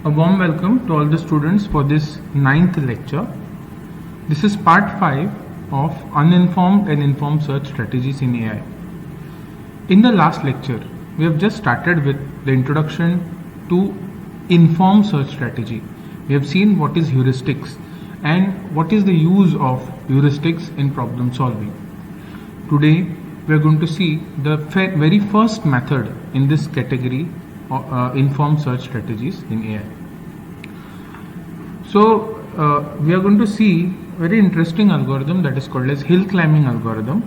A warm welcome to all the students for this 9th lecture. This is part 5 of Uninformed and Informed Search Strategies in AI. In the last lecture, we have just started with the introduction to informed search strategy. We have seen what is heuristics and what is the use of heuristics in problem solving. Today, we are going to see the very first method in this category, informed search strategies in AI. So we are going to see very interesting algorithm that is called as hill climbing algorithm.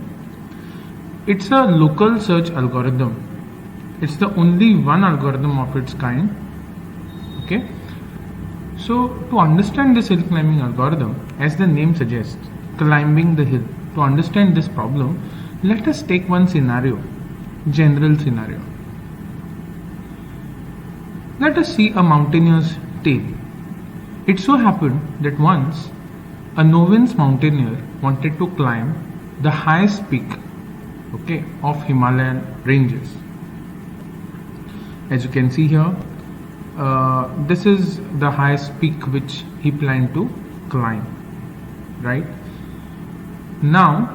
It's a local search algorithm. It's the only one algorithm of its kind. Okay. So to understand this hill climbing algorithm, as the name suggests, climbing the hill. To understand this problem, let us take one scenario, general scenario. Let us see a mountaineer's tale. It so happened that once a novice mountaineer wanted to climb the highest peak, of Himalayan ranges. As you can see here, this is the highest peak which he planned to climb, right? Now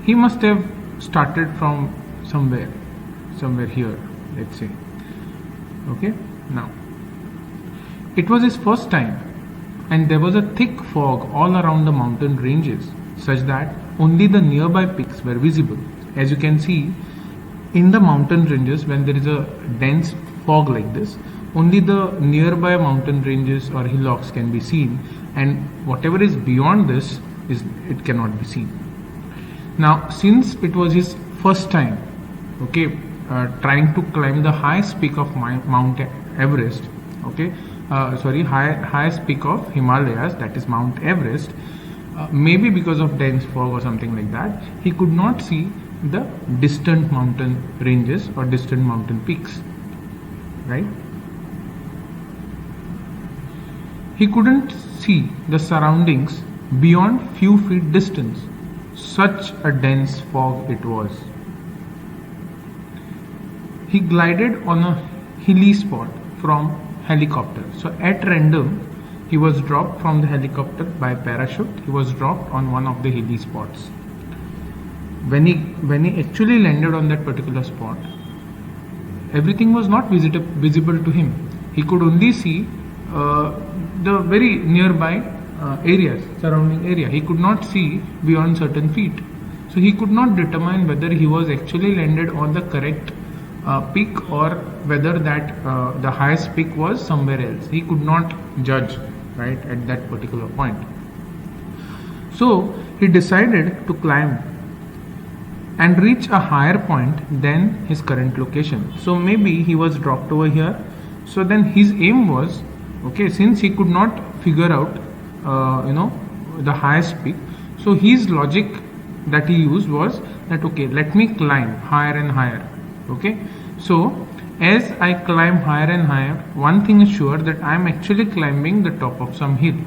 he must have started from somewhere here, let's say. Okay, now it was his first time, and there was a thick fog all around the mountain ranges, such that only the nearby peaks were visible. As you can see, in the mountain ranges, when there is a dense fog like this, only the nearby mountain ranges or hillocks can be seen, and whatever is beyond this it cannot be seen. Now, since it was his first time, trying to climb the highest peak of Mount Everest, highest peak of Himalayas, that is Mount Everest, maybe because of dense fog or something like that, he could not see the distant mountain ranges or distant mountain peaks, right? He couldn't see the surroundings beyond few feet distance. Such a dense fog it was. He glided on a hilly spot from helicopter. So at random, he was dropped from the helicopter by parachute. He was dropped on one of the hilly spots. When he actually landed on that particular spot, everything was not visible to him. He could only see the very nearby areas, surrounding area. He could not see beyond certain feet. So he could not determine whether he was actually landed on the correct peak or whether that the highest peak was somewhere else. He could not judge, right, at that particular point. So he decided to climb and reach a higher point than his current location. So maybe he was dropped over here. So then his aim was, since he could not figure out the highest peak, so his logic that he used was that let me climb higher and higher. So as I climb higher and higher, one thing is sure, that I am actually climbing the top of some hill,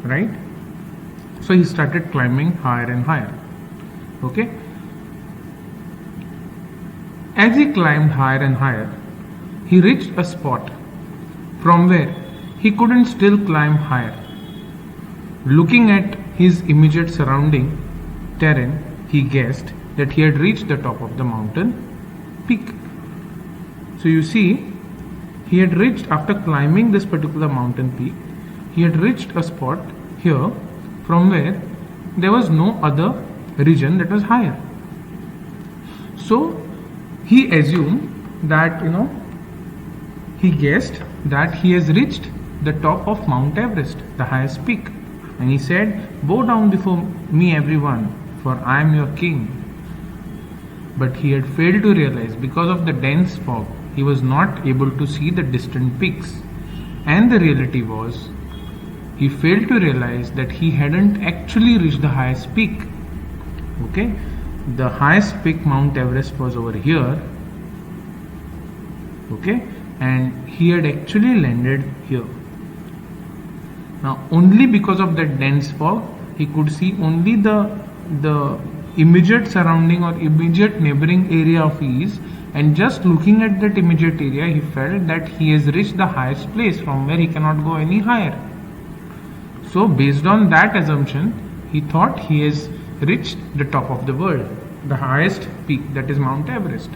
right? So he started climbing higher and higher. As he climbed higher and higher, he reached a spot from where he couldn't still climb higher. Looking at his immediate surrounding terrain, he guessed that he had reached the top of the mountain peak. So you see, he had reached, after climbing this particular mountain peak, he had reached a spot here from where there was no other region that was higher. So he assumed that, he guessed that he has reached the top of Mount Everest, the highest peak. And he said, "Bow down before me, everyone, for I am your king." But he had failed to realize, because of the dense fog, he was not able to see the distant peaks. And the reality was, he failed to realize that he hadn't actually reached the highest peak. The highest peak, Mount Everest, was over here. And he had actually landed here. Now, only because of that dense fog, he could see only the immediate surrounding or immediate neighboring area of his, and just looking at that immediate area, he felt that he has reached the highest place from where he cannot go any higher. So based on that assumption, he thought he has reached the top of the world, the highest peak, that is Mount Everest.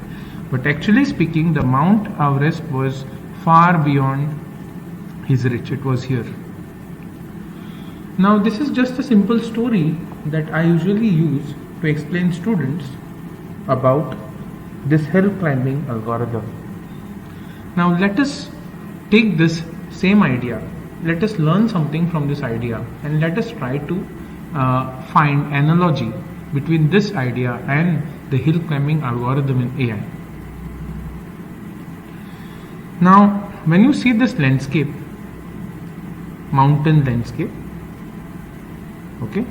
But actually speaking, the Mount Everest was far beyond his reach. It was here. Now this is just a simple story that I usually use to explain students about this hill climbing algorithm. Now let us take this same idea, let us learn something from this idea, and let us try to find analogy between this idea and the hill climbing algorithm in AI. Now when you see this landscape, mountain landscape, okay,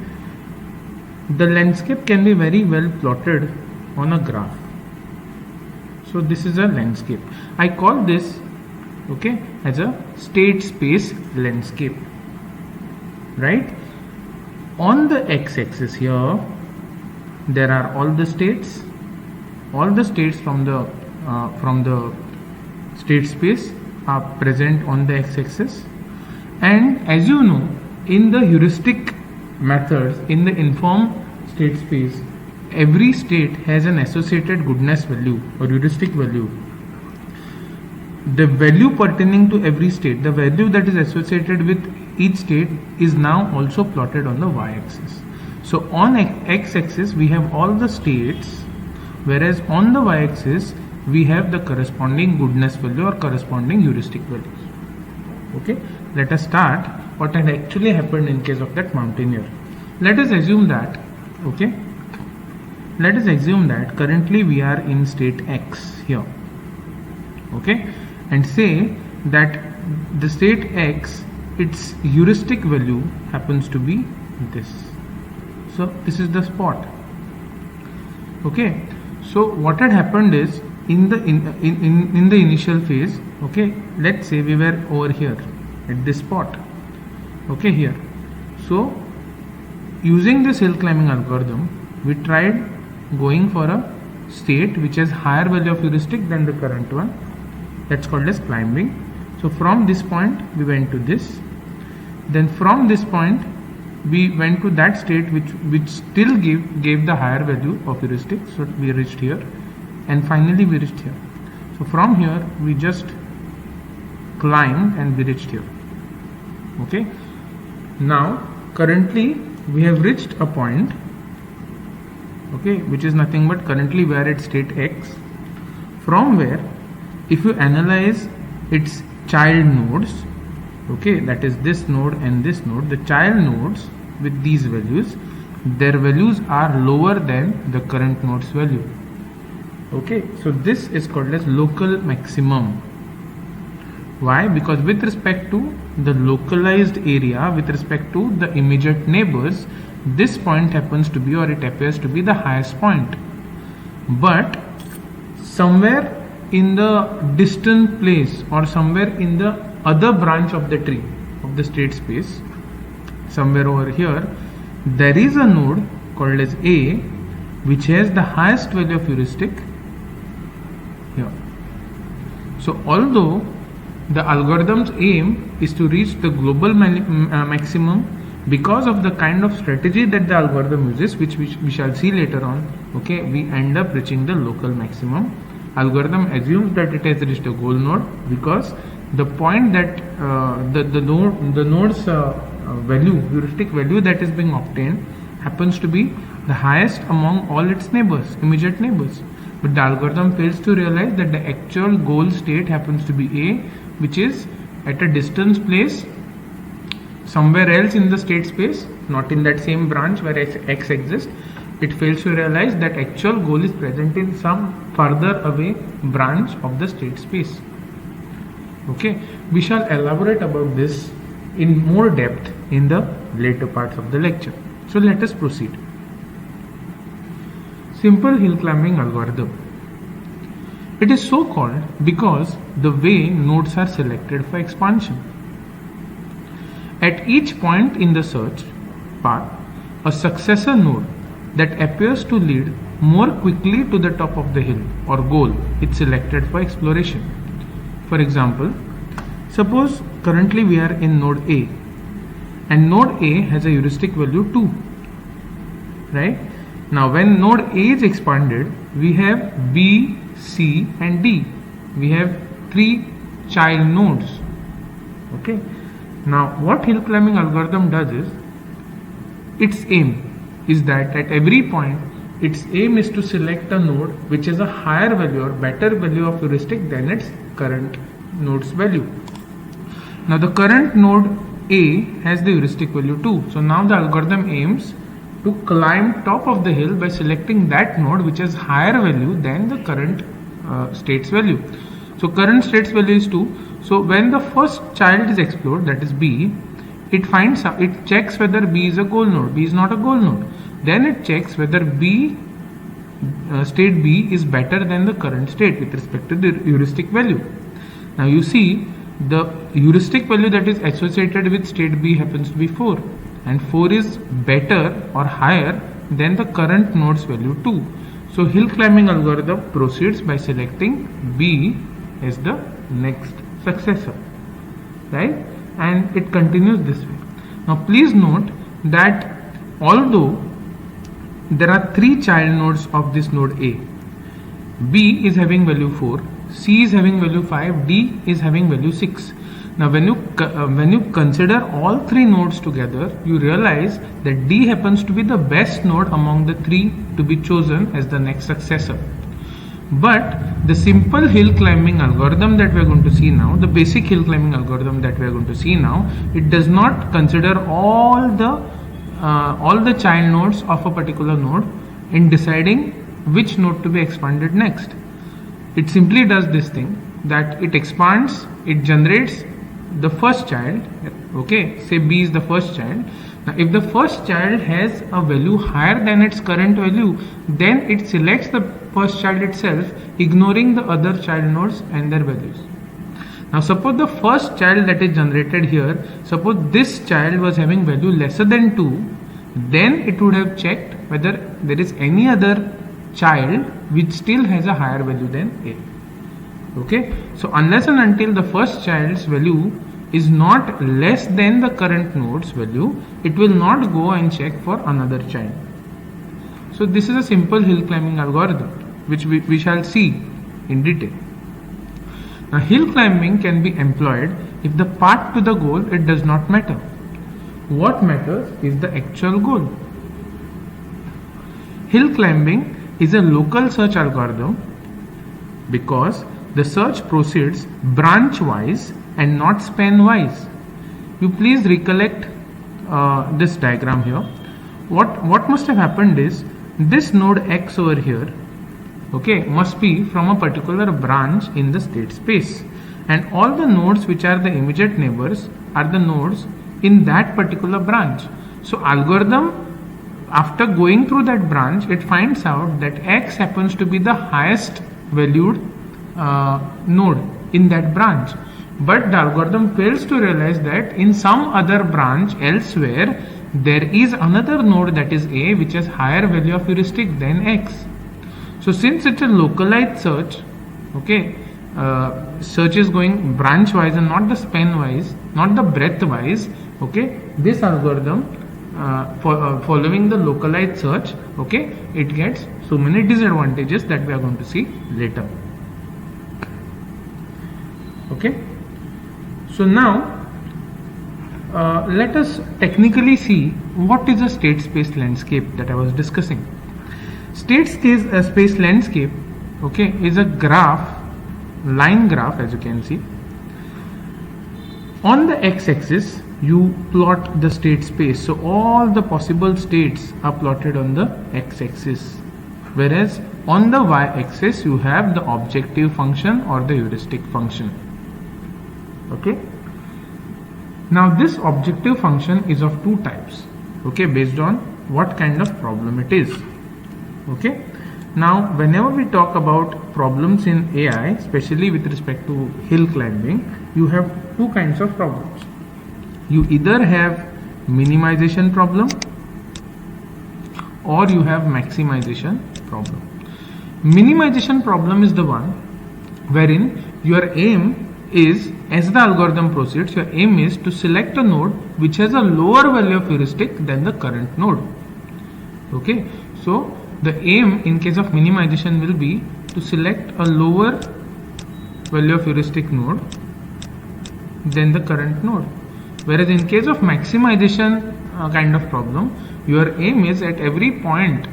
the landscape can be very well plotted on a graph. So this is a landscape. I call this, okay, as a state space landscape, right? On the x-axis here, there are all the states from the state space are present on the x-axis. And as you know, in the heuristic methods, in the informed state space, every state has an associated goodness value or heuristic value. The value pertaining to every state, the value that is associated with each state, is now also plotted on the y-axis. So on x-axis we have all the states, whereas on the y-axis we have the corresponding goodness value or corresponding heuristic values. Okay, let us start what had actually happened in case of that mountaineer. Let us assume that, okay, let us assume that currently we are in state X here, okay, and say that the state X, its heuristic value happens to be this. So this is the spot. Okay, so what had happened is in the initial phase, okay, let's say we were over here at this spot, okay, here. So using this hill climbing algorithm, we tried going for a state which has higher value of heuristic than the current one. That's called as climbing. So from this point we went to this, then from this point we went to that state which still gave the higher value of heuristic. So we reached here, and finally we reached here. So from here we just climbed and we reached here. Okay, now currently we have reached a point, okay, which is nothing but currently we are at state X, from where if you analyze its child nodes, okay, that is this node and this node, the child nodes with these values, their values are lower than the current node's value. Okay, so this is called as local maximum. Why? Because with respect to the localized area, with respect to the immediate neighbors, this point happens to be, or it appears to be, the highest point. But somewhere in the distant place or somewhere in the other branch of the tree of the state space, somewhere over here, there is a node called as A which has the highest value of heuristic here. So although the algorithm's aim is to reach the global maximum, because of the kind of strategy that the algorithm uses, which we shall see later on, okay, we end up reaching the local maximum. Algorithm assumes that it has reached a goal node because the point that the node's value, heuristic value that is being obtained, happens to be the highest among all its neighbors, immediate neighbors. But the algorithm fails to realize that the actual goal state happens to be A, which is at a distance place somewhere else in the state space, not in that same branch where X exists. It fails to realize that actual goal is present in some further away branch of the state space. Okay, we shall elaborate about this in more depth in the later parts of the lecture. So let us proceed. Simple hill climbing algorithm. It is so called because the way nodes are selected for expansion. At each point in the search path, a successor node that appears to lead more quickly to the top of the hill or goal it's selected for exploration. For example, suppose currently we are in node A and node A has a heuristic value 2, right? Now when node A is expanded, we have B, C and D. We have 3 child nodes. Okay. Now what hill climbing algorithm does is, its aim is that at every point its aim is to select a node which has a higher value or better value of heuristic than its current node's value. Now the current node A has the heuristic value 2. So now the algorithm aims to climb top of the hill by selecting that node which has higher value than the current state's value. So current state's value is 2. So when the first child is explored, that is B, it finds out, it checks whether B is a goal node. B is not a goal node. Then it checks whether B state B is better than the current state with respect to the heuristic value. Now you see the heuristic value that is associated with state B happens to be 4, and 4 is better or higher than the current node's value 2. So hill climbing algorithm proceeds by selecting B as the next successor, right? And it continues this way. Now please note that although there are 3 child nodes of this node A, B is having value 4, C is having value 5, D is having value 6. Now when you consider all 3 nodes together, you realize that D happens to be the best node among the 3 to be chosen as the next successor. But the simple hill climbing algorithm that we are going to see now, the basic hill climbing algorithm that we are going to see now, it does not consider all the child nodes of a particular node in deciding which node to be expanded next. It simply does this thing, that it expands, it generates the first child, okay, say B is the first child. Now if the first child has a value higher than its current value, then it selects the first child itself, ignoring the other child nodes and their values. Now suppose the first child that is generated here, suppose this child was having value lesser than 2, then it would have checked whether there is any other child which still has a higher value than A. Okay, so unless and until the first child's value is not less than the current node's value, it will not go and check for another child. So this is a simple hill climbing algorithm which we shall see in detail. Now hill climbing can be employed if the path to the goal, it does not matter. What matters is the actual goal. Hill climbing is a local search algorithm because the search proceeds branch wise and not span wise. You please recollect this diagram here. What must have happened is, this node X over here, okay, must be from a particular branch in the state space, and all the nodes which are the immediate neighbors are the nodes in that particular branch. So algorithm, after going through that branch, it finds out that X happens to be the highest valued node in that branch, but the algorithm fails to realize that in some other branch elsewhere there is another node, that is A, which has higher value of heuristic than X. So since it's a localized search, okay, search is going branch wise and not the span wise, not the breadth wise, okay, this algorithm following the localized search, okay, it gets so many disadvantages that we are going to see later. Okay, so now let us technically see what is a state space landscape that I was discussing. State space landscape, okay, is a graph, line graph, as you can see. On the x-axis you plot the state space, so all the possible states are plotted on the x-axis, whereas on the y-axis you have the objective function or the heuristic function. Okay, now this objective function is of 2 types, okay, based on what kind of problem it is. Okay, now whenever we talk about problems in AI, especially with respect to hill climbing, you have 2 kinds of problems. You either have minimization problem or you have maximization problem. Minimization problem is the one wherein your aim is, as the algorithm proceeds, your aim is to select a node which has a lower value of heuristic than the current node. Okay, so the aim in case of minimization will be to select a lower value of heuristic node than the current node. Whereas in case of maximization kind of problem, your aim is at every point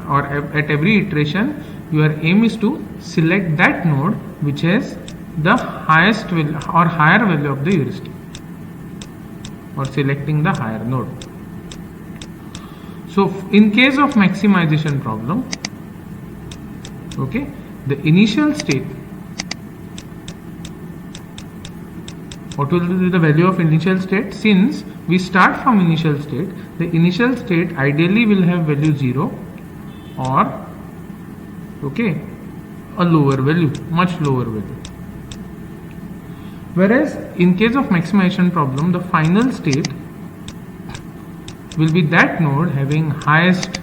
or at every iteration, your aim is to select that node which has the highest value or higher value of the heuristic, or selecting the higher node. So in case of maximization problem, okay, the initial state, what will be the value of initial state? Since we start from initial state, the initial state ideally will have value 0 or okay, a lower value, much lower value. Whereas in case of maximization problem, the final state will be that node having highest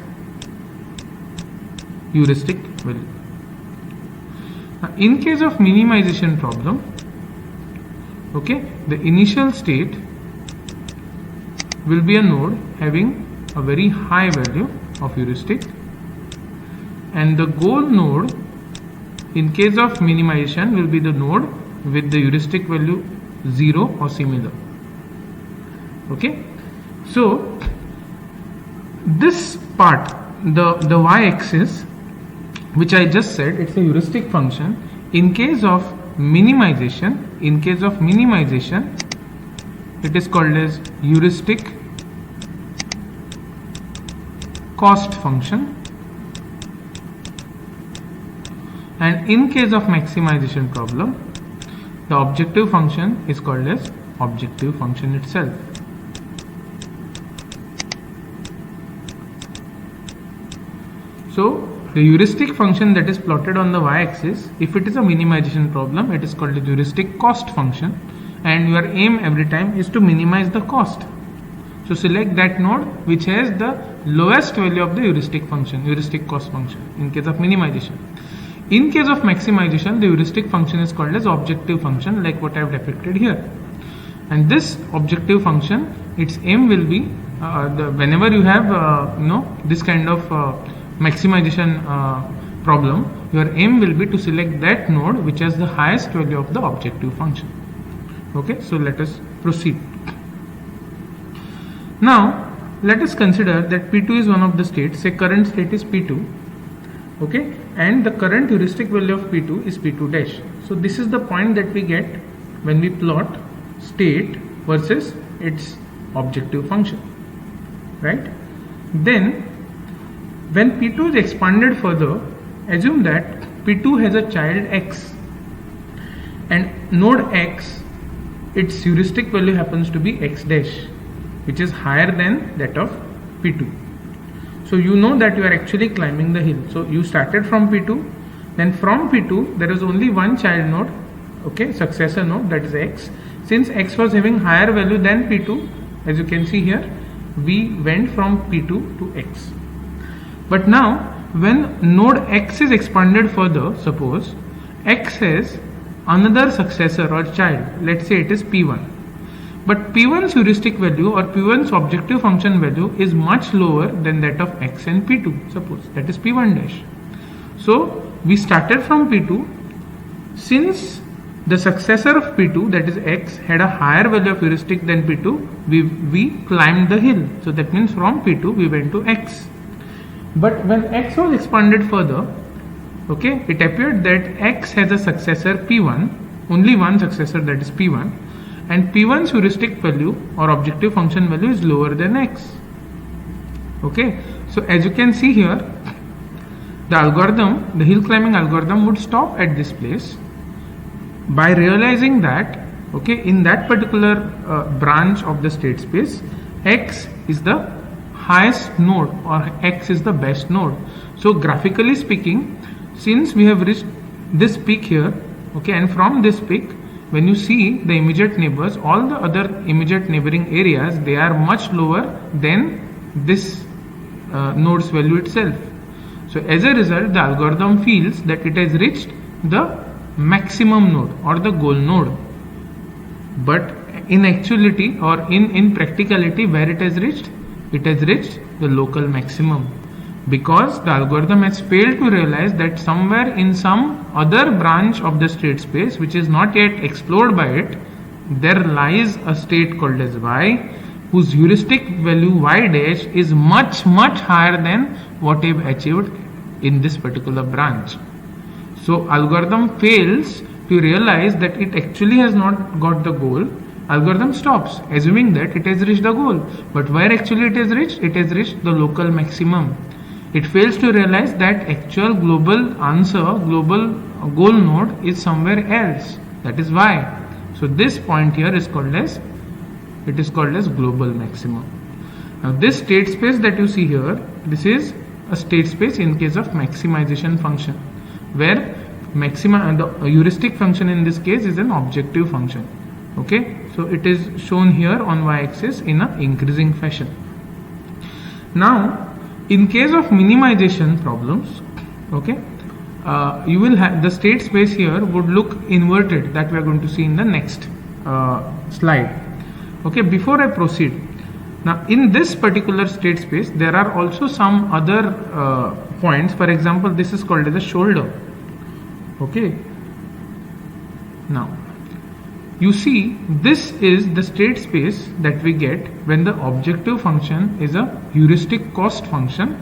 heuristic value. Now, in case of minimization problem, okay, the initial state will be a node having a very high value of heuristic, and the goal node in case of minimization will be the node with the heuristic value 0 or similar. Okay, so this part, the y-axis, which I just said, it's a heuristic function. In case of minimization, it is called as heuristic cost function, and in case of maximization problem, the objective function is called as objective function itself. So the heuristic function that is plotted on the y-axis, if it is a minimization problem, it is called the heuristic cost function, and your aim every time is to minimize the cost. So select that node which has the lowest value of the heuristic function, heuristic cost function, in case of minimization. In case of maximization, the heuristic function is called as objective function, like what I have depicted here. And this objective function, its aim will be whenever you have this kind of maximization problem, your aim will be to select that node which has the highest value of the objective function. Okay, so let us proceed. Now let us consider that P2 is one of the states. Say current state is P2. Okay, and the current heuristic value of P2 is P2 dash. So this is the point that we get when we plot state versus its objective function, right? Then when P2 is expanded further, assume that P2 has a child x, and node x, its heuristic value happens to be x dash, which is higher than that of P2. So you know that you are actually climbing the hill. So you started from P2, then from P2 there is only one child node, okay, successor node, that is x. Since x was having higher value than P2, as you can see here, we went from P2 to x. But now when node x is expanded further, suppose x has another successor or child, let's say it is P1. But P1's heuristic value or P1's objective function value is much lower than that of x and P2, suppose that is P1 dash. So we started from P2. Since the successor of P2, that is x, had a higher value of heuristic than P2, we climbed the hill. So that means from P2 we went to x. But when x was expanded further, okay, it appeared that x has a successor P1, only one successor, that is P1. And P1's heuristic value or objective function value is lower than x. Okay, so as you can see here, the algorithm, the hill climbing algorithm, would stop at this place by realizing that, okay, in that particular branch of the state space, x is the highest node or x is the best node. So graphically speaking, since we have reached this peak here, okay, and from this peak, when you see the immediate neighbors, all the other immediate neighboring areas, they are much lower than this node's value itself. So So as a result, the algorithm feels that it has reached the maximum node or the goal node. But in actuality or in practicality, where it has reached? It has reached the local maximum, because the algorithm has failed to realize that somewhere in some other branch of the state space which is not yet explored by it, there lies a state called as y, whose heuristic value y dash is much higher than what we have achieved in this particular branch. So algorithm fails to realize that it actually has not got the goal. Algorithm stops, assuming that it has reached the goal. But where actually it has reached? It has reached the local maximum. It fails to realize that actual global answer, global goal node is somewhere else. That is why. So this point here is called as, it is called as global maximum. Now this state space that you see here, this is a state space in case of maximization function, where maxima and the heuristic function in this case is an objective function. Okay, so it is shown here on y-axis in a increasing fashion. Now in case of minimization problems, okay, you will have the state space here would look inverted, that we are going to see in the next slide. Okay, before I proceed, now in this particular state space there are also some other points. For example, this is called as a shoulder. Okay, now you see this is the state space that we get when the objective function is a heuristic cost function.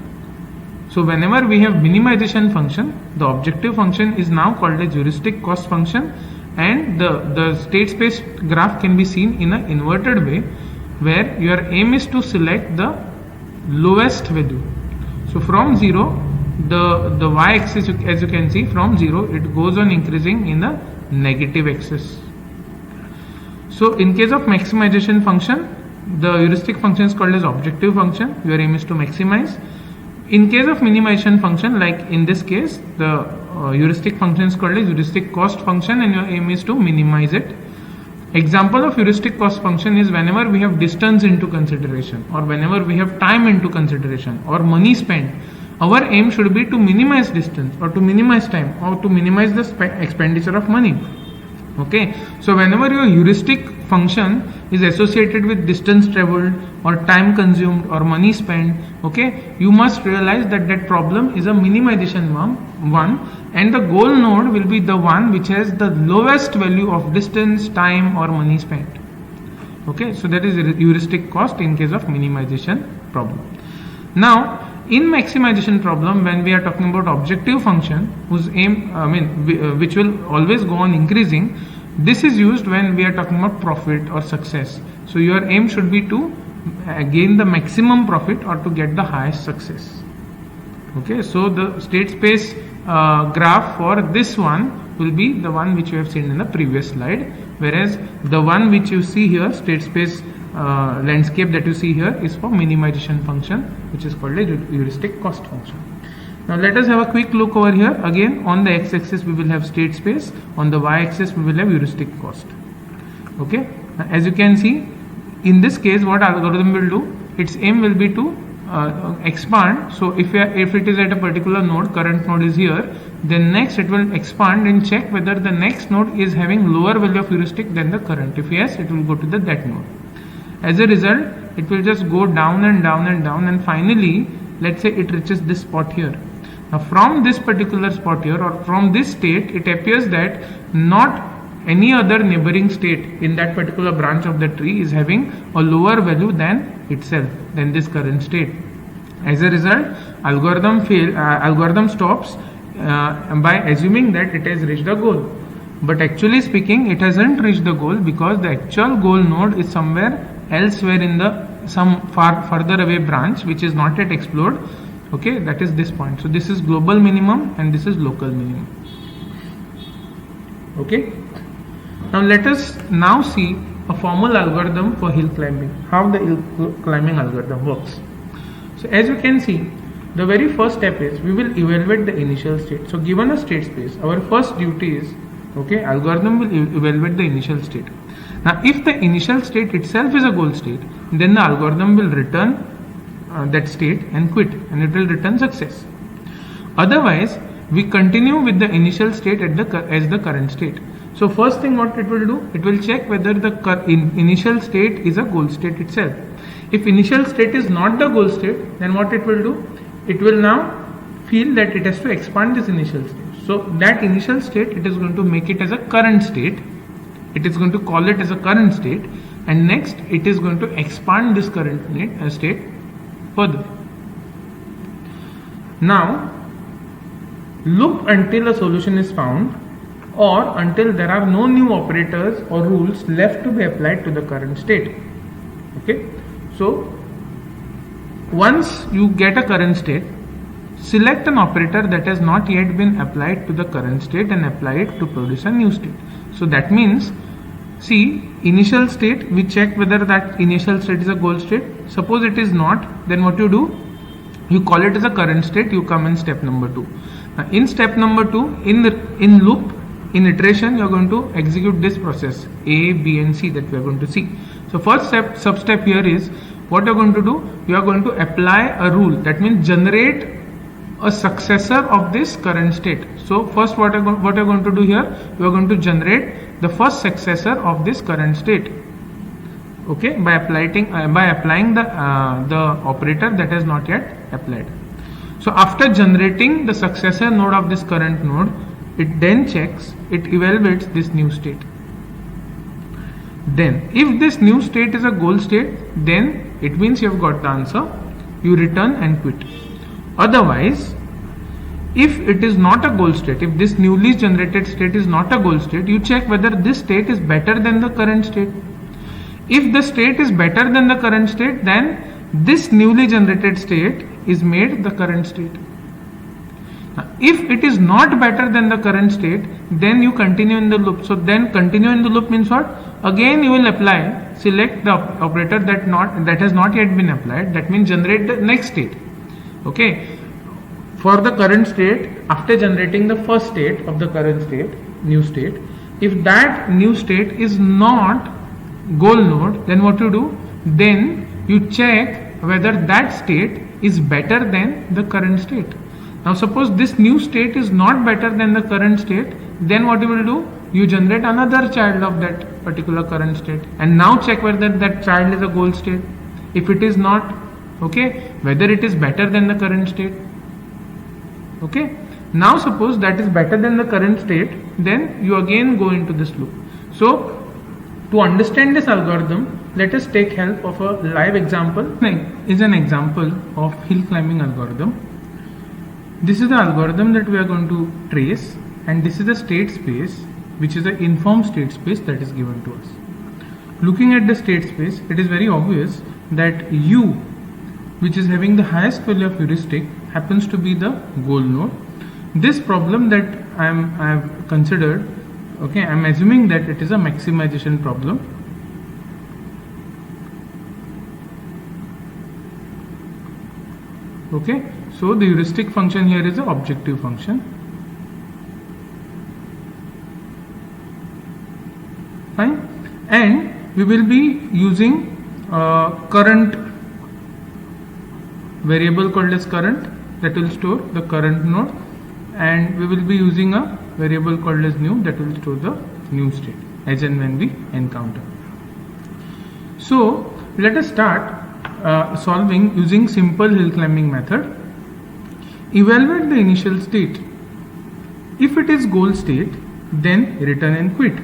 So whenever we have minimization function, the objective function is now called a heuristic cost function, and the state space graph can be seen in an inverted way, where your aim is to select the lowest value. So from 0, the y-axis, as you can see, from 0 it goes on increasing in the negative axis. So in case of maximization function, the heuristic function is called as objective function. Your aim is to maximize. In case of minimization function, like in this case, the heuristic function is called as heuristic cost function, and your aim is to minimize it. Example of heuristic cost function is whenever we have distance into consideration, or whenever we have time into consideration, or money spent. Our aim should be to minimize distance, or to minimize time, or to minimize the expenditure of money. Okay, so whenever your heuristic function is associated with distance traveled or time consumed or money spent, okay, you must realize that that problem is a minimization one, and the goal node will be the one which has the lowest value of distance, time or money spent. Okay, so that is heuristic cost in case of minimization problem. Now in maximization problem, when we are talking about objective function whose aim, which will always go on increasing, this is used when we are talking about profit or success. So your aim should be to gain the maximum profit or to get the highest success. Okay, so the state space graph for this one will be the one which you have seen in the previous slide, whereas the one which you see here, state space landscape that you see here, is for minimization function, which is called a heuristic cost function. Now let us have a quick look over here. Again, on the x-axis we will have state space, on the y-axis we will have heuristic cost. Okay, as you can see, in this case what algorithm will do, its aim will be to expand. So if it is at a particular node, current node is here, then next it will expand and check whether the next node is having lower value of heuristic than the current. If yes, it will go to that node. As a result, it will just go down and down and down, and finally let's say it reaches this spot here. Now from this particular spot here, or from this state, it appears that not any other neighboring state in that particular branch of the tree is having a lower value than itself, than this current state. As a result, algorithm stops by assuming that it has reached the goal. But actually speaking, it hasn't reached the goal, because the actual goal node is somewhere elsewhere in the some further away branch which is not yet explored. Okay, that is this point. So this is global minimum and this is local minimum. Okay, now let us now see a formal algorithm for hill climbing, how the hill climbing algorithm works. So as you can see, the very first step is we will evaluate the initial state. So given a state space, our first duty is, okay, algorithm will evaluate the initial state. Now if the initial state itself is a goal state, then the algorithm will return that state and quit, and it will return success. Otherwise, we continue with the initial state as the current state. So first thing what it will do, it will check whether the initial state is a goal state itself. If initial state is not the goal state, then what it will do, it will now feel that it has to expand this initial state. So that initial state, it is going to make it as a current state. It is going to call it as a current state, and next it is going to expand this current state further. Now loop until a solution is found, or until there are no new operators or rules left to be applied to the current state. Okay, so once you get a current state, select an operator that has not yet been applied to the current state and apply it to produce a new state. So that means, see, initial state, we check whether that initial state is a goal state. Suppose it is not, then what you do, you call it as a current state, you come in step number 2. Now in step number 2, in loop, in iteration, you are going to execute this process A, B and C that we are going to see. So first step, sub step here is, what you are going to do, you are going to apply a rule, that means generate a successor of this current state. So first what you are going to do here, you are going to generate the first successor of this current state, okay, by applying the operator that has not yet applied. So after generating the successor node of this current node, it then checks, it evaluates this new state. Then if this new state is a goal state, then it means you have got the answer, you return and quit. Otherwise, if it is not a goal state, if this newly generated state is not a goal state, you check whether this state is better than the current state. If the state is better than the current state, then this newly generated state is made the current state. Now, if it is not better than the current state, then you continue in the loop. So then continue in the loop means what? Again you will apply, select the operator that has not yet been applied, that means generate the next state. Okay, for the current state, after generating the first state of the current state, new state, if that new state is not goal node, then what you do, then you check whether that state is better than the current state. Now suppose this new state is not better than the current state, then what you will do, you generate another child of that particular current state, and now check whether that child is a goal state. If it is not, okay, whether it is better than the current state. Okay, now suppose that is better than the current state, then you again go into this loop. So to understand this algorithm, let us take help of a live example. Is an example of hill climbing algorithm. This is the algorithm that we are going to trace, and this is the state space, which is the informed state space that is given to us. Looking at the state space, it is very obvious that U, which is having the highest value of heuristic, happens to be the goal node. This problem that I have considered, okay, I am assuming that it is a maximization problem. Okay, so the heuristic function here is the objective function. Fine, and we will be using current variable called as current that will store the current node, and we will be using a variable called as new that will store the new state as and when we encounter. So let us start solving using simple hill climbing method. Evaluate the initial state. If it is goal state, then return and quit.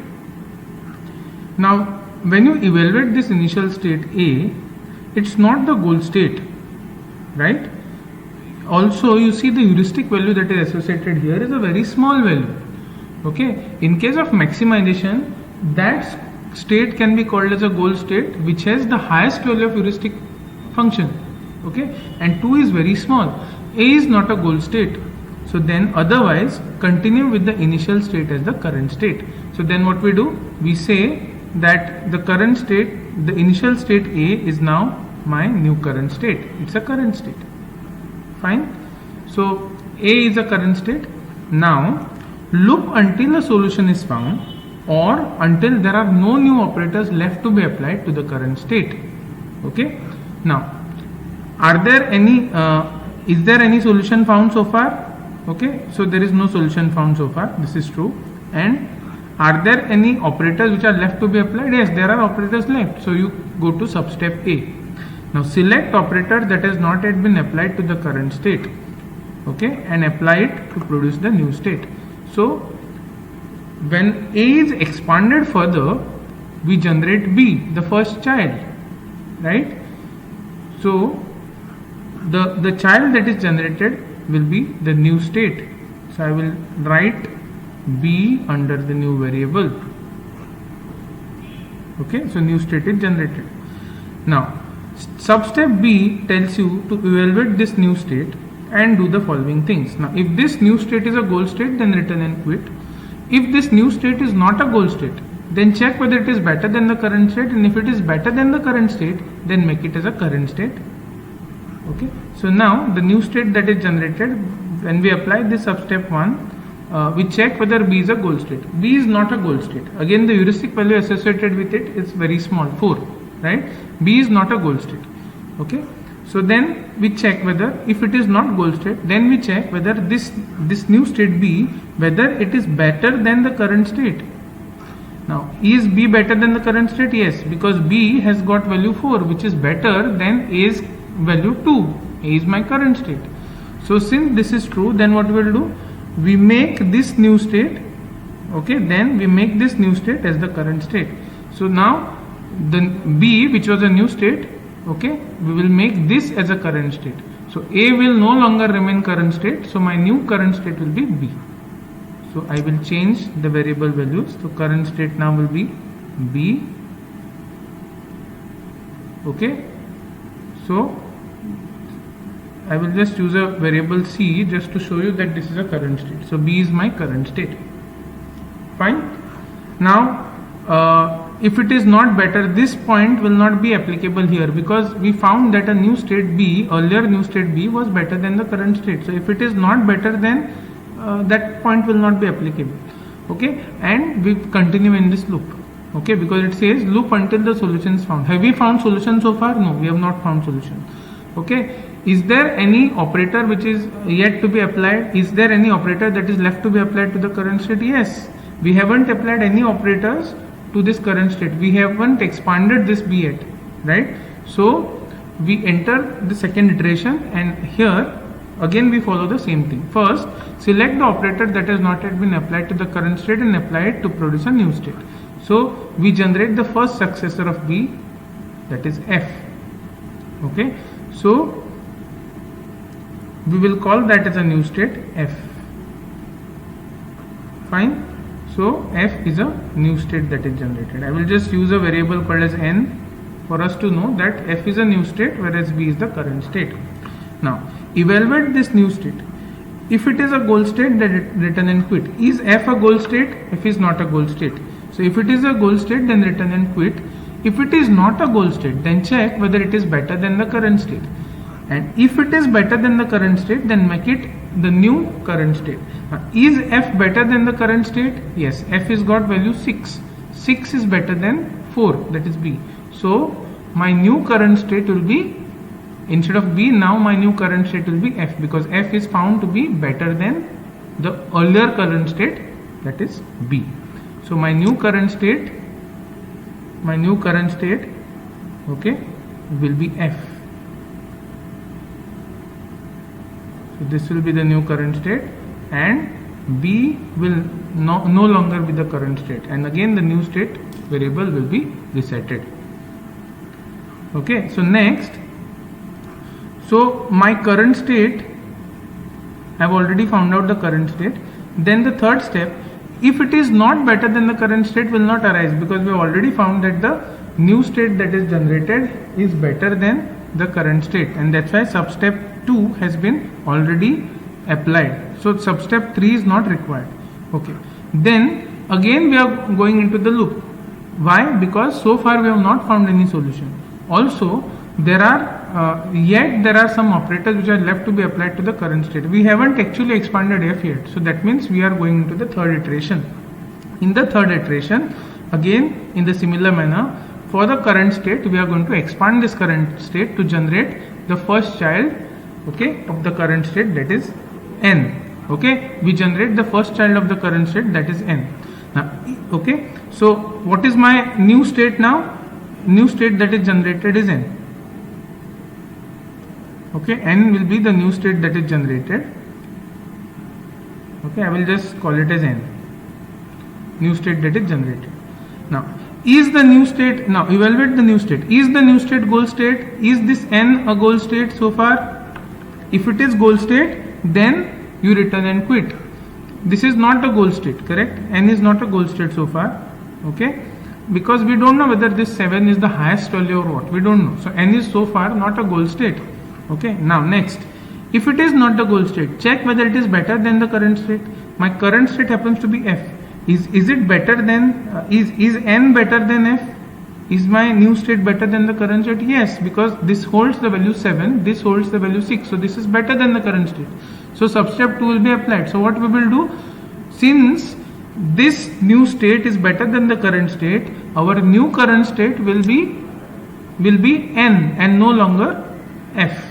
Now when you evaluate this initial state A, it's not the goal state, right? Also you see the heuristic value that is associated here is a very small value. Okay, in case of maximization, that state can be called as a goal state which has the highest value of heuristic function. Okay, and 2 is very small. A is not a goal state, so then otherwise continue with the initial state as the current state. So then what we do, we say that the current state, the initial state A is now my new current state. It's a current state. Fine. So A is a current state. Now loop until a solution is found, or until there are no new operators left to be applied to the current state. Okay. Now, are there any is there any solution found so far? Okay, so there is no solution found so far. This is true. And are there any operators which are left to be applied? Yes, there are operators left. So you go to substep A. Now select operator that has not yet been applied to the current state. Okay, and apply it to produce the new state. So when A is expanded further, we generate B, the first child, right? So the child that is generated will be the new state. So I will write B under the new variable. Okay, so new state is generated. Now substep B tells you to evaluate this new state and do the following things. Now if this new state is a goal state, then return and quit. If this new state is not a goal state, then check whether it is better than the current state, and if it is better than the current state, then make it as a current state. Okay, so now the new state that is generated, when we apply this substep 1, we check whether B is a goal state. B is not a goal state. Again, the heuristic value associated with it is very small, 4, right? B is not a goal state. Okay, so then we check whether, if it is not goal state, then we check whether this new state B, whether it is better than the current state. Now is B better than the current state? Yes, because B has got value 4, which is better than A's value 2. A is my current state. So since this is true, then what we will do? We make this new state, okay, then we make this new state as the current state. So now the B, which was a new state, okay, we will make this as a current state. So A will no longer remain current state, so my new current state will be B. So I will change the variable values. So current state now will be B. Okay, so I will just use a variable C just to show you that this is a current state. So B is my current state. Fine. Now if it is not better, this point will not be applicable here, because we found that a new state B, earlier new state B, was better than the current state. So if it is not better, then that point will not be applicable. Okay, and we continue in this loop. Okay, because it says loop until the solution is found. Have we found solution so far? No, we have not found solution. Okay, is there any operator which is yet to be applied? Is there any operator that is left to be applied to the current state? Yes, we haven't applied any operators to this current state. We haven't expanded this B yet, right? So we enter the second iteration, and here again we follow the same thing. First, select the operator that has not yet been applied to the current state and apply it to produce a new state. So we generate the first successor of B, that is F. Okay, so we will call that as a new state F. Fine. So F is a new state that is generated. I will just use a variable called as N for us to know that F is a new state, whereas B is the current state. Now evaluate this new state. If it is a goal state, then return and quit. Is F a goal state? F is not a goal state. So if it is a goal state, then return and quit. If it is not a goal state, then check whether it is better than the current state. And if it is better than the current state, then make it the new current state. Now, is F better than the current state? Yes, F is got value 6. 6 is better than 4, that is B. So my new current state will be, instead of B, now my new current state will be F, because F is found to be better than the earlier current state, that is B. So my new current state, okay, will be F. So this will be the new current state, and B will no longer be the current state, and again the new state variable will be resetted. Okay, so next, so my current state, I have already found out the current state. Then the third step, if it is not better than the current state, will not arise, because we have already found that the new state that is generated is better than the current state, and that's why substep 2 has been already applied. So substep 3 is not required. Okay, then again we are going into the loop. Why? Because so far we have not found any solution. Also there are some operators which are left to be applied to the current state. We haven't actually expanded F yet, so that means we are going into the third iteration. In the third iteration, again in the similar manner, for the current state we are going to expand this current state to generate the first child, okay, of the current state, that is N. Okay, we generate the first child of the current state, that is n. Now, okay, so what is my new state now? New state that is generated is n. Okay, n will be the new state that is generated. Okay, I will just call it as n. New state that is generated. Now, is the new state, now evaluate the new state. Is the new state goal state? Is this n a goal state so far? If it is goal state, then you return and quit. This is not a goal state, correct? N is not a goal state so far. Okay, because we don't know whether this 7 is the highest value or what. We don't know. So n is so far not a goal state. Okay, now next, if it is not the goal state, check whether it is better than the current state. My current state happens to be f. Is it better than, is n better than f? Is my new state better than the current state? Yes, because this holds the value 7, this holds the value 6. So this is better than the current state. So substep 2 will be applied. So what we will do, since this new state is better than the current state, our new current state will be n and no longer f.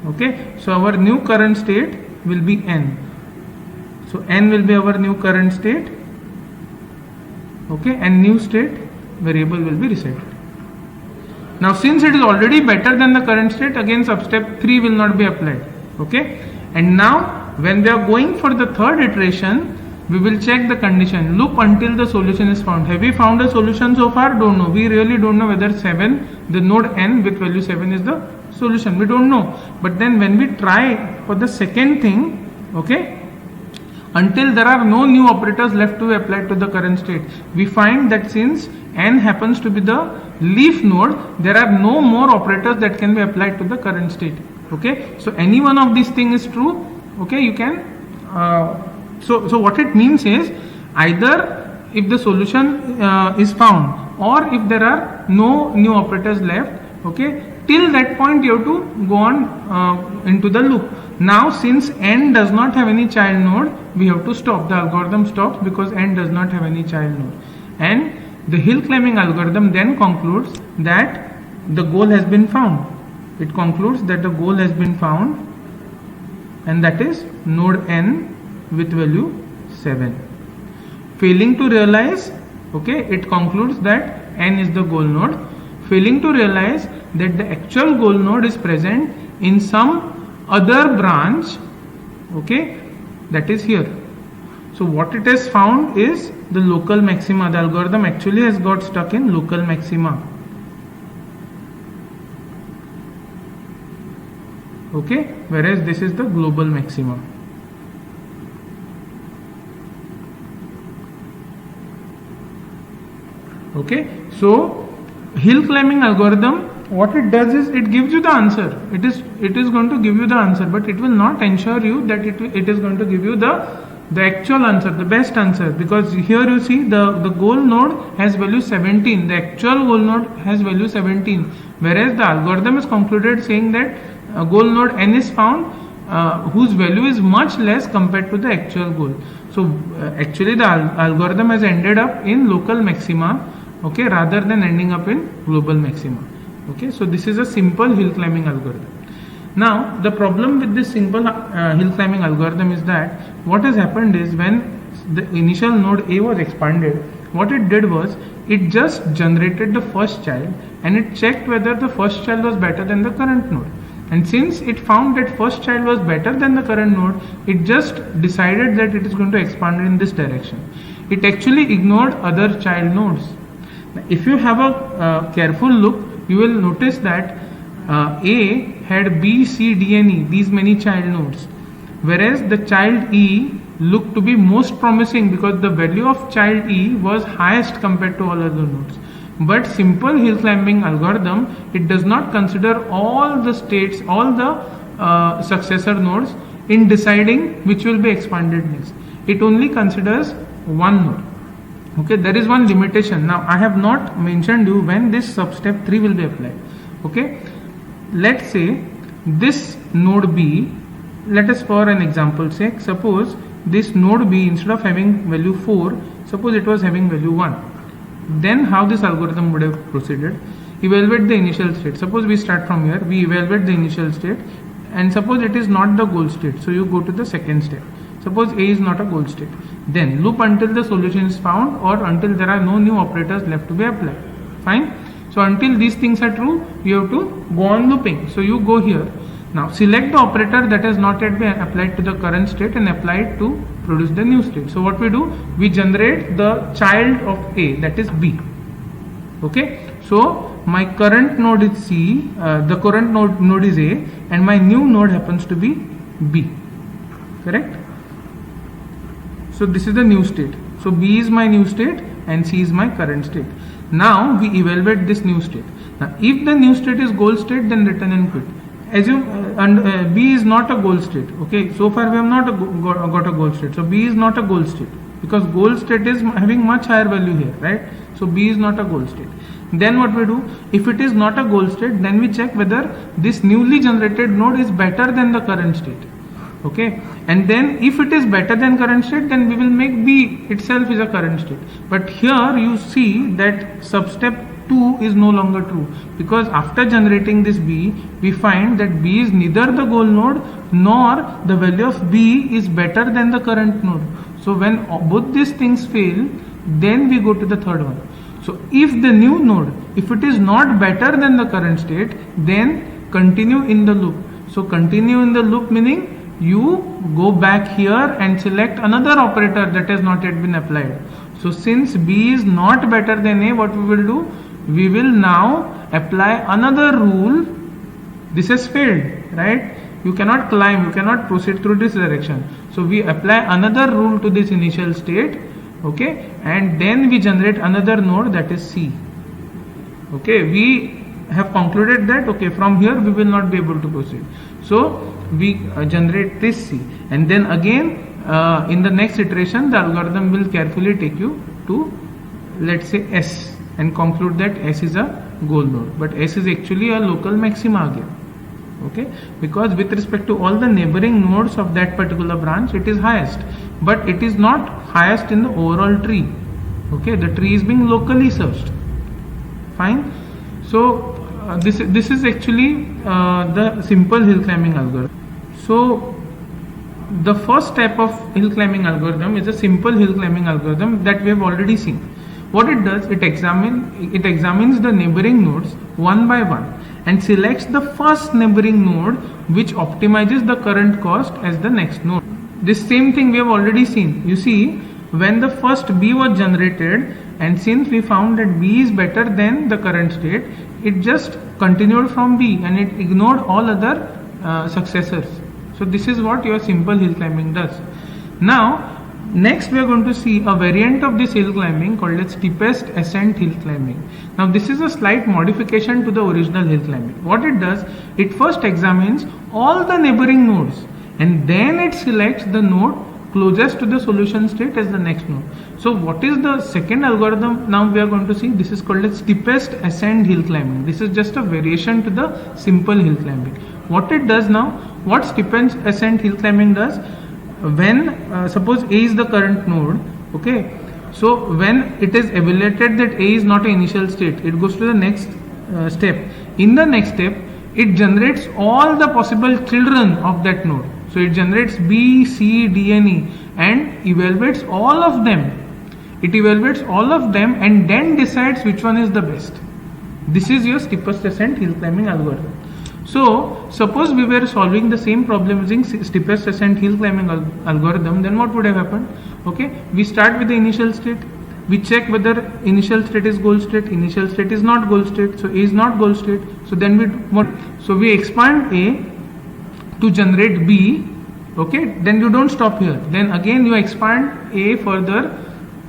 Okay, so our new current state will be n. So n will be our new current state. Okay, and new state variable will be reset. Now since it is already better than the current state, again substep 3 will not be applied. Okay, and now when we are going for the third iteration, we will check the condition, loop until the solution is found. Have we found a solution so far? Don't know. We really don't know whether 7, the node n with value 7 is the solution. We don't know. But then when we try for the second thing, okay, until there are no new operators left to be applied to the current state, we find that since n happens to be the leaf node, there are no more operators that can be applied to the current state. Okay, so any one of these things is true. Okay, you can so what it means is, either if the solution is found, or if there are no new operators left, okay, till that point you have to go on into the loop. Now since n does not have any child node, we have to stop. The algorithm stops because n does not have any child node. And the hill climbing algorithm then concludes that the goal has been found. It concludes that the goal has been found, and that is node n with value 7. Failing to realize, okay, it concludes that n is the goal node. Failing to realize that the actual goal node is present in some other branch, okay, that is here. So what it has found is the local maxima. The algorithm actually has got stuck in local maxima. Okay, whereas this is the global maxima. Okay, so hill climbing algorithm, what it does is it gives you the answer. It is going to give you the answer, but it will not ensure you that it is going to give you the actual answer, the best answer, because here you see the goal node has value 17, the actual goal node has value 17, whereas the algorithm is concluded saying that goal node n is found whose value is much less compared to the actual goal. So actually the algorithm has ended up in local maxima, okay, rather than ending up in global maxima. Okay, so this is a simple hill climbing algorithm. Now the problem with this simple hill climbing algorithm is that what has happened is, when the initial node A was expanded, what it did was it just generated the first child and it checked whether the first child was better than the current node. And since it found that first child was better than the current node, it just decided that it is going to expand in this direction. It actually ignored other child nodes. Now, if you have a careful look, you will notice that A had B, C, D and E, these many child nodes, whereas the child E looked to be most promising because the value of child E was highest compared to all other nodes. But simple hill climbing algorithm, it does not consider all the states, all the successor nodes in deciding which will be expanded next. It only considers one node. Okay, there is one limitation. Now I have not mentioned you when this substep 3 will be applied. Okay, let's say this node B, let us for an example sake, suppose this node B, instead of having value 4, suppose it was having value 1. Then how this algorithm would have proceeded? Evaluate the initial state. Suppose we start from here, we evaluate the initial state, and suppose it is not the goal state, so you go to the second step. Suppose A is not a goal state. Then loop until the solution is found or until there are no new operators left to be applied. Fine. So until these things are true, you have to go on looping. So you go here. Now select the operator that has not yet been applied to the current state and apply it to produce the new state. So what we do, we generate the child of A, that is B. Okay. So my current node is C, the current node is A, and my new node happens to be B. Correct? So this is the new state. So B is my new state and C is my current state. Now we evaluate this new state. Now if the new state is goal state, then return and quit. Assume B is not a goal state. Okay, so far we have not got a goal state. So B is not a goal state because goal state is having much higher value here, right? So B is not a goal state. Then what we do, if it is not a goal state, then we check whether this newly generated node is better than the current state. Okay, and then if it is better than current state, then we will make B itself is a current state. But here you see that substep 2 is no longer true, because after generating this B, we find that B is neither the goal node nor the value of B is better than the current node. So when both these things fail, then we go to the third one. So if the new node, if it is not better than the current state, then continue in the loop. So continue in the loop meaning you go back here and select another operator that has not yet been applied. So since B is not better than A, what we will do? We will now apply another rule. This has failed, right? You cannot climb, you cannot proceed through this direction. So we apply another rule to this initial state, okay, and then we generate another node, that is C. Okay, we have concluded that okay, from here we will not be able to proceed. So we generate this C, and then again in the next iteration the algorithm will carefully take you to, let's say, S, and conclude that S is a goal node, but S is actually a local maxima again. Okay, because with respect to all the neighboring nodes of that particular branch, it is highest, but it is not highest in the overall tree. Okay, the tree is being locally searched. Fine. So this is actually the simple hill climbing algorithm. So the first type of hill climbing algorithm is a simple hill climbing algorithm that we have already seen. What it does, it examines the neighboring nodes one by one and selects the first neighboring node which optimizes the current cost as the next node. This same thing we have already seen. You see, when the first B was generated, and since we found that B is better than the current state, it just continued from B and it ignored all other successors. So this is what your simple hill climbing does. Now next we are going to see a variant of this hill climbing called as steepest ascent hill climbing. Now this is a slight modification to the original hill climbing. What it does, it first examines all the neighboring nodes and then it selects the node closest to the solution state as the next node. So what is the second algorithm now we are going to see? This is called as steepest ascent hill climbing. This is just a variation to the simple hill climbing. What it does now, what steepest ascent hill climbing does, when suppose A is the current node, okay, so when it is evaluated that A is not an initial state, it goes to the next step. In the next step, it generates all the possible children of that node. So it generates B, C, D and E and evaluates all of them. It evaluates all of them and then decides which one is the best. This is your steepest ascent hill climbing algorithm. So suppose we were solving the same problem using steepest ascent hill climbing algorithm, then what would have happened? Okay, we start with the initial state. We check whether initial state is goal state, initial state is not goal state, so A is not goal state. So then we expand A to generate B, okay, then you don't stop here. Then again you expand A further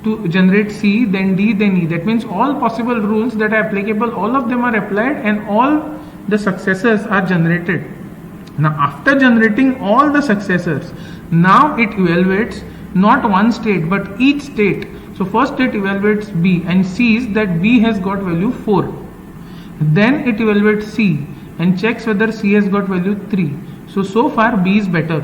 to generate C, then D, then E. That means all possible rules that are applicable, all of them are applied and all the successors are generated. Now after generating all the successors, now it evaluates not one state but each state. So first state evaluates B and sees that B has got value 4. Then it evaluates C and checks whether C has got value 3. So far B is better.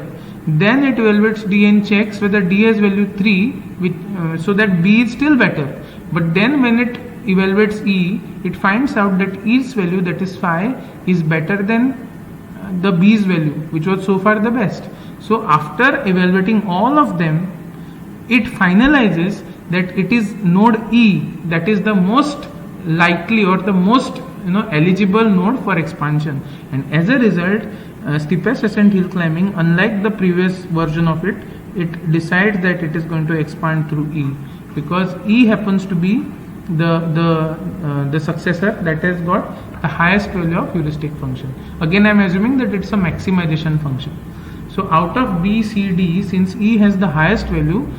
Then it evaluates D and checks whether D has value 3, so that B is still better. But then when it evaluates E, it finds out that E's value, that is 5, is better than the B's value, which was so far the best. So after evaluating all of them, it finalizes that it is node E that is the most likely or the most eligible node for expansion, and as a result steepest ascent hill climbing, unlike the previous version of it, it decides that it is going to expand through E, because E happens to be the successor that has got the highest value of heuristic function. Again I am assuming that it's a maximization function. So out of B, C, D, since E has the highest value,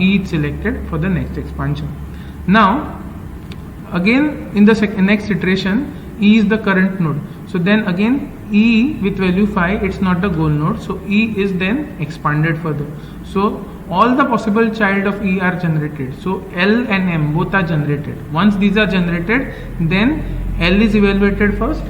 E is selected for the next expansion. Now again in the next iteration, E is the current node. So then again E with value 5, it's not the goal node, so E is then expanded further. So all the possible child of E are generated. So L and M both are generated. Once these are generated, then L is evaluated first.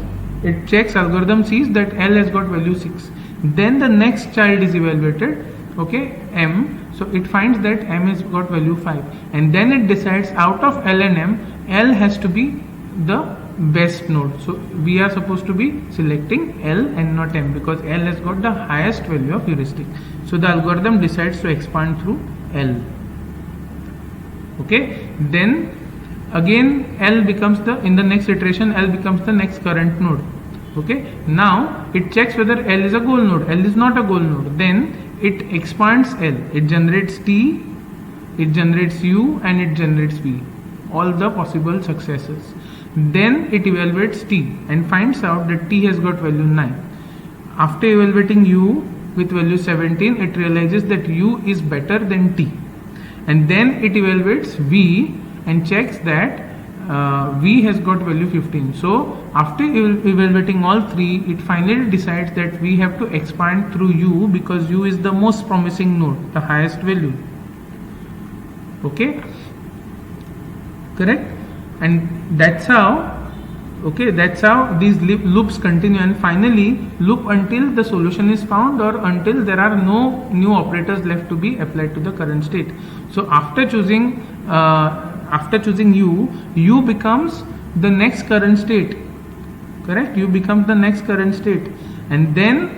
It checks, algorithm sees that L has got value 6. Then the next child is evaluated, okay, M. So it finds that M has got value 5, and then it decides out of L and M, L has to be the best node. So we are supposed to be selecting L and not M, because L has got the highest value of heuristic. So the algorithm decides to expand through L. Okay, then again L becomes in the next iteration, L becomes the next current node. Okay, now it checks whether L is a goal node. L is not a goal node. Then it expands L. It generates T, it generates U, and it generates V. All the possible successors. Then it evaluates T and finds out that T has got value 9. After evaluating U with value 17, it realizes that U is better than T. And then it evaluates V and checks that V has got value 15. So after evaluating all three, it finally decides that we have to expand through U, because U is the most promising node, the highest value. Okay, correct? And that's how these loops continue, and finally loop until the solution is found or until there are no new operators left to be applied to the current state. So after choosing U, U becomes the next current state, correct? U becomes the next current state, and then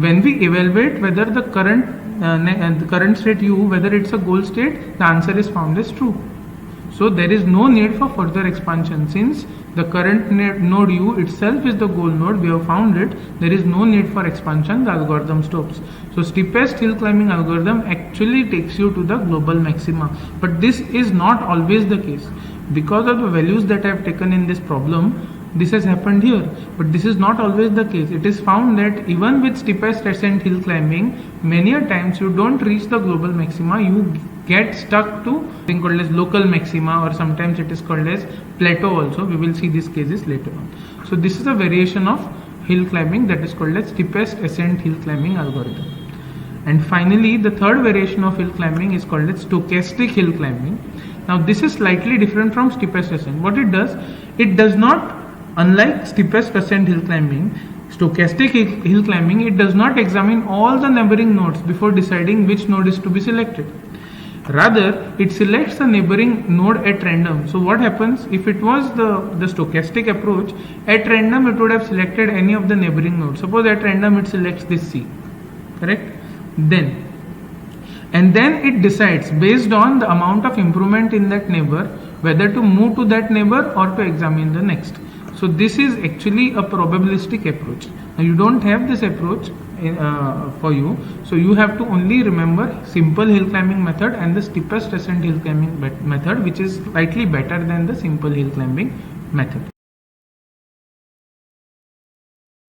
when we evaluate whether the current state U, whether it's a goal state, the answer is found as true. So there is no need for further expansion, since the current node U itself is the goal node. We have found it. There is no need for expansion. The algorithm stops. So steepest hill climbing algorithm actually takes you to the global maxima. But this is not always the case. Because of the values that I have taken in this problem, this has happened here. But this is not always the case. It is found that even with steepest ascent hill climbing, many a times you don't reach the global maxima. You get stuck to something called as local maxima, or sometimes it is called as plateau also. We will see these cases later on. So this is a variation of hill climbing that is called as steepest ascent hill climbing algorithm. And finally, the third variation of hill climbing is called as stochastic hill climbing. Now this is slightly different from steepest ascent. What it does not, unlike steepest ascent hill climbing, stochastic hill climbing, it does not examine all the neighboring nodes before deciding which node is to be selected. Rather, it selects a neighboring node at random. So what happens if it was the stochastic approach? At random it would have selected any of the neighboring nodes. Suppose at random it selects this C, correct? Then it decides based on the amount of improvement in that neighbor whether to move to that neighbor or to examine the next. So this is actually a probabilistic approach. Now you don't have this approach for you, so you have to only remember simple hill climbing method and the steepest ascent hill climbing method, which is slightly better than the simple hill climbing method.